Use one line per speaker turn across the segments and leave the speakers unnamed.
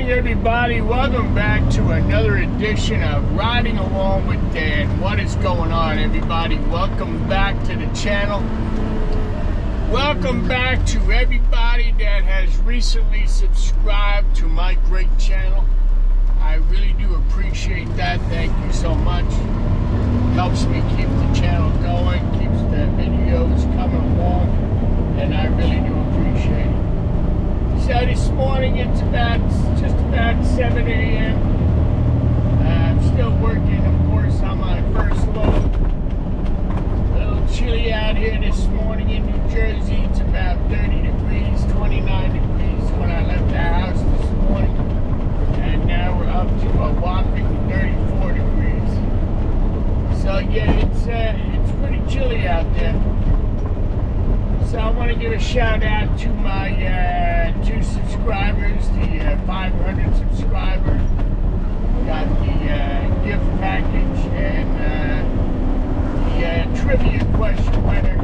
morning, everybody. Welcome back to another edition of Riding Along with Dan. What is going on, everybody? Welcome back to the channel. Welcome back to everybody that has recently subscribed to my great channel. I really do appreciate that. Thank you so much. Helps me keep the channel going, keeps the videos coming along, and I really do appreciate it. So this morning it's just about 7 a.m. I'm still working, of course, on my first load. A little chilly out here this morning in New Jersey. It's about 30 degrees, 29 degrees when I left the house this morning. And now we're up to a whopping 34 degrees. So yeah, it's pretty chilly out there. So I want to give a shout out to my 2 subscribers, the 500 subscriber. Got the gift package and the trivia question winner.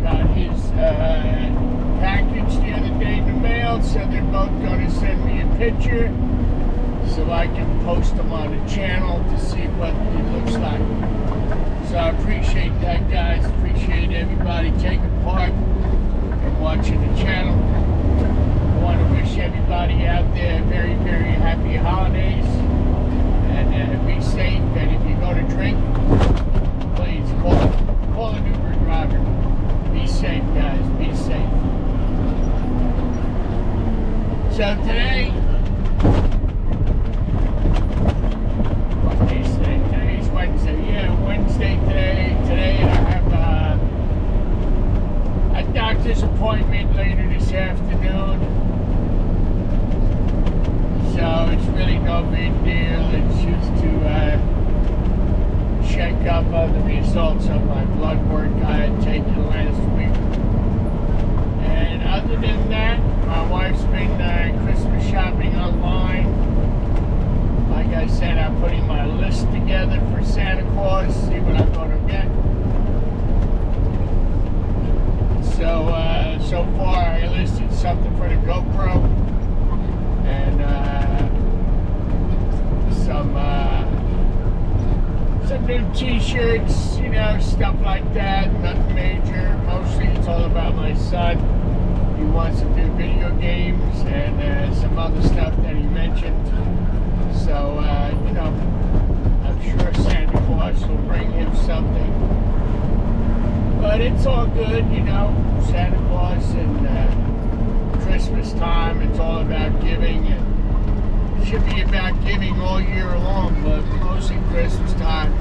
Got his package the other day in the mail, so they're both going to send me a picture so I can post them on the channel to see what it looks like. So I appreciate that, guys. Appreciate everybody taking part and watching the channel. I want to wish everybody out there very, very happy holidays. And be safe. And if you're going to drink, please call an Uber driver. Be safe, guys. Be safe. So today, today's Wednesday. Yeah, Wednesday today. Today I have a doctor's appointment later this afternoon. So it's really no big deal. It's just to check up on the results of my blood work I had taken last week. And other than that, my wife's been Christmas shopping online. Like I said, I'm putting my list together for Santa Claus, see what I'm going to get. So far I listed something for the GoPro and some new t-shirts, stuff like that, nothing major. Mostly it's all about my son. He wants to do video games and some other stuff that he mentioned. So, I'm sure Santa Claus will bring him something. But it's all good, Santa Claus and Christmas time, it's all about giving. And it should be about giving all year long, but mostly Christmas time,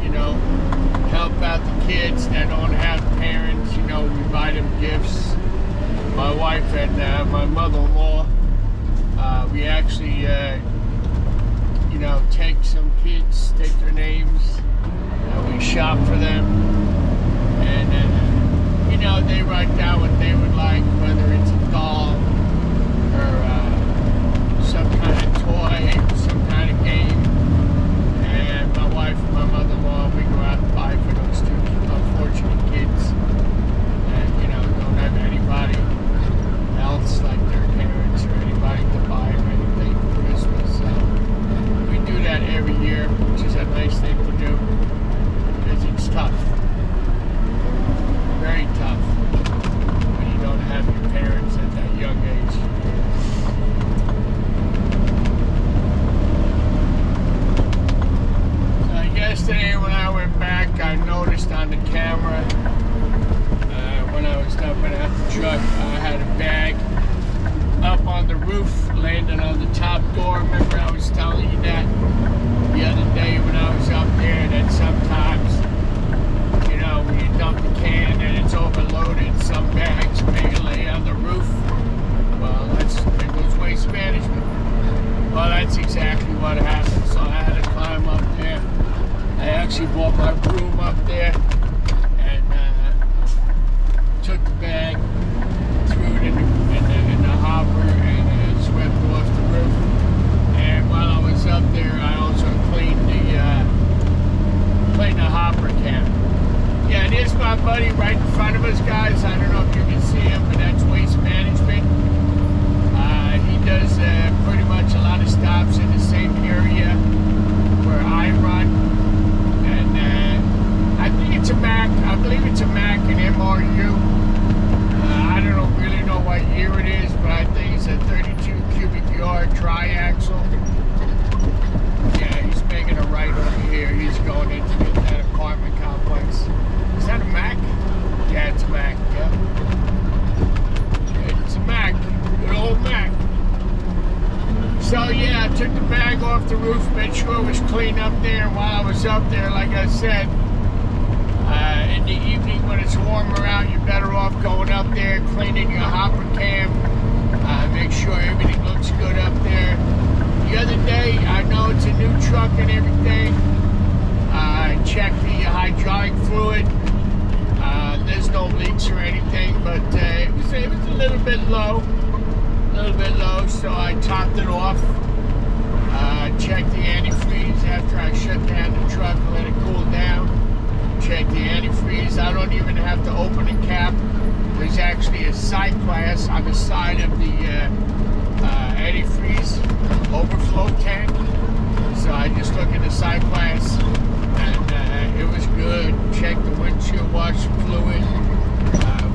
help out the kids that don't have parents, we buy them gifts. My wife and my mother-in-law, we actually, take some kids, take their names, we shop for them, and they write down what they would like, whether it's a doll or some kind of toy, some kind of game. And my wife and my mother-in-law, we go out and buy for those 2 unfortunate kids that, don't have anybody else like their parents or anybody to buy them anything for Christmas. So we do that every year, which is a nice thing to do because it's tough. Very tough when you don't have your parents at that young age. So yesterday when I went back, I noticed on the camera when I was dumping out the truck, I had a bag up on the roof, landing on the top door. Remember I was telling you that the other day when I was up there, that sometimes when you dump the can and it's overloaded, some bags may lay on the roof. Well, there goes waste management. Well, that's exactly what happened. So I had to climb up there. I actually brought my broom up there and took the bag, threw it in the hopper, and swept off the roof. And while I was up there, I also cleaned the hopper cap. Yeah, there's my buddy right in front of us, guys. I don't know if you can see him, but that's Waste Management. He does pretty much a lot of stops in the same area where I run. And I think it's a Mack. I believe it's a Mack and MRU. I don't really know what year it is, but I think it's a 32 cubic yard tri-axle. Yeah, he's making a right over here. He's going into that apartment complex. Is that a Mack? Yeah, it's a Mack. Yep. It's a Mack. Good old Mack. So yeah, I took the bag off the roof, made sure it was clean up there. And while I was up there, like I said, in the evening when it's warmer out, you're better off going up there, cleaning your hopper cam. Make sure everything looks good up there. The other day, I know it's a new truck and everything. I checked the hydraulic fluid. There's no leaks or anything, but it was a little bit low. So I topped it off. Checked the antifreeze after I shut down the truck and let it cool down. Check the antifreeze. I don't even have to open the cap. There's actually a side glass on the side of the antifreeze overflow tank. So I just look at the side glass and it was good. Checked the windshield washer fluid.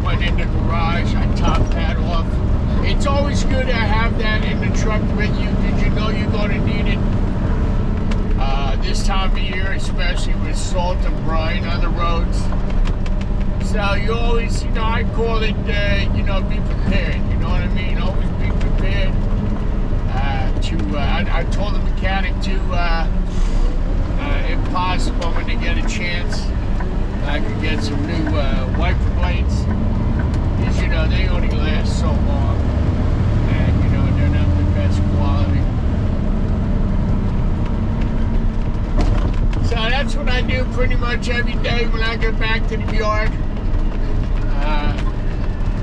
Went in the garage. I topped that off. It's always good to have that in the truck with you because you know you're going to need it. This time of year, especially with salt and brine on the roads. So you always, I call it, be prepared. You know what I mean? Always be prepared. I told the mechanic to, if possible, when they get a chance, I could get some new wiper blades. Because, they only last so long. And, they're not the best quality. So that's what I do pretty much every day when I get back to the yard.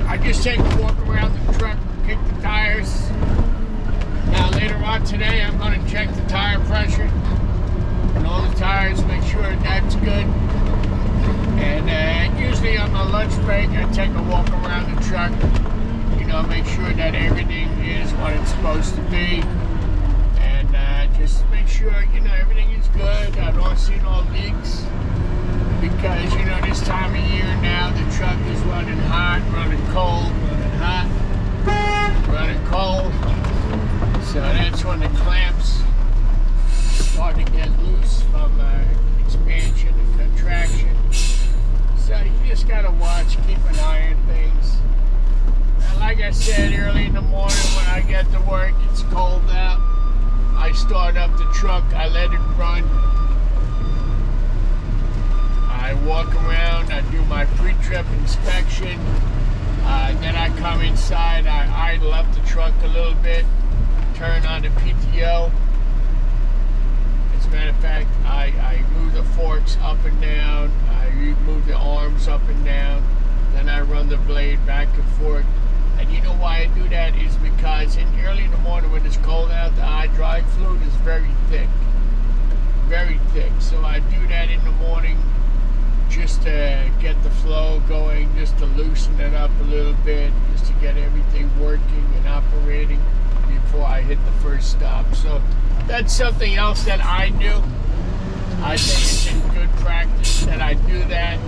I just take a walk around the truck, kick the tires. Now later on today, I'm going to check the tire pressure and all the tires, make sure that's good. And usually on my lunch break, I take a walk around the truck, make sure that everything is what it's supposed to be. And just make sure, everything is good. I don't see no leaks. Because, this time of year now, the truck is running hot, running cold, running hot, running cold. So that's when the clamps start to get loose from expansion and contraction. So you just got to watch, keep an eye on things. And like I said, early in the morning when I get to work, it's cold out. I start up the truck, I let it run. I walk around, I do my pre-trip inspection. Then I come inside, I idle up the truck a little bit, turn on the PTO. As a matter of fact, I move the forks up and down, I move the arms up and down, then I run the blade back and forth. And you know why I do that is because early in the morning when it's cold out, the hydraulic fluid is very thick. Very thick. So I do that in the morning just to get the flow going, just to loosen it up a little bit, just to get everything working and operating before I hit the first stop. So that's something else that I do. I think it's in good practice that I do that.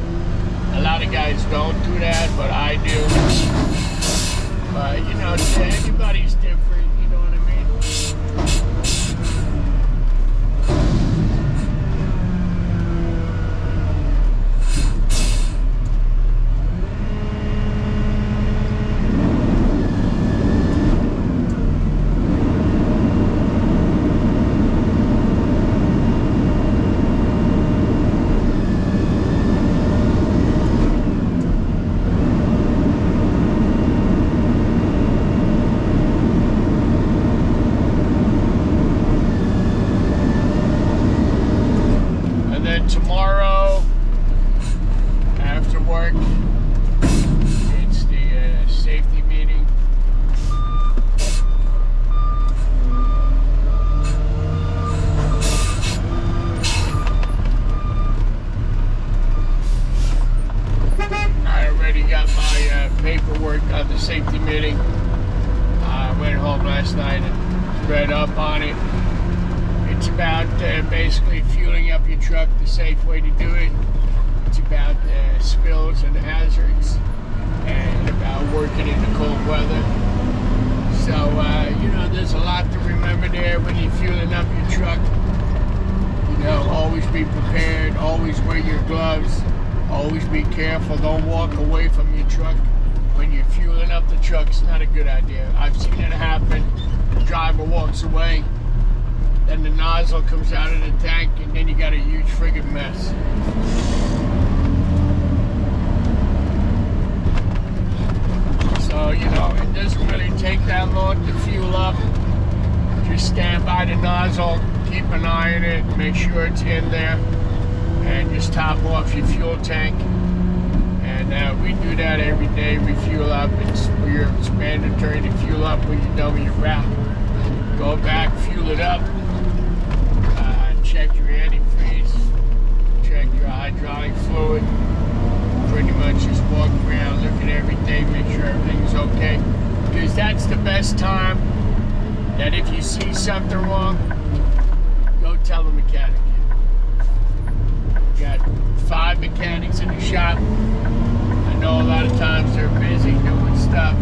A lot of guys don't do that, but I do. But, everybody's different, you know what I mean? Tomorrow, after work, it's the safety meeting. I already got my paperwork on the safety meeting. went home last night and read up on it. It's about basically fueling up your truck, the safe way to do it. It's about the spills and the hazards, and about working in the cold weather. So, there's a lot to remember there when you're fueling up your truck. Always be prepared, always wear your gloves, always be careful, don't walk away from your truck. When you're fueling up the truck, it's not a good idea. I've seen it happen. The driver walks away, then the nozzle comes out of the tank, and then you got a huge friggin' mess. So, it doesn't really take that long to fuel up. Just stand by the nozzle, keep an eye on it, make sure it's in there, and just top off your fuel tank. And we do that every day. We fuel up. It's mandatory to fuel up when you're done with your route. Go back, fuel it up, check your antifreeze, check your hydraulic fluid. Pretty much just walk around, look at everything, make sure everything's okay. Because that's the best time that if you see something wrong, go tell the mechanic. We got 5 mechanics in the shop. I know a lot of times they're busy doing stuff.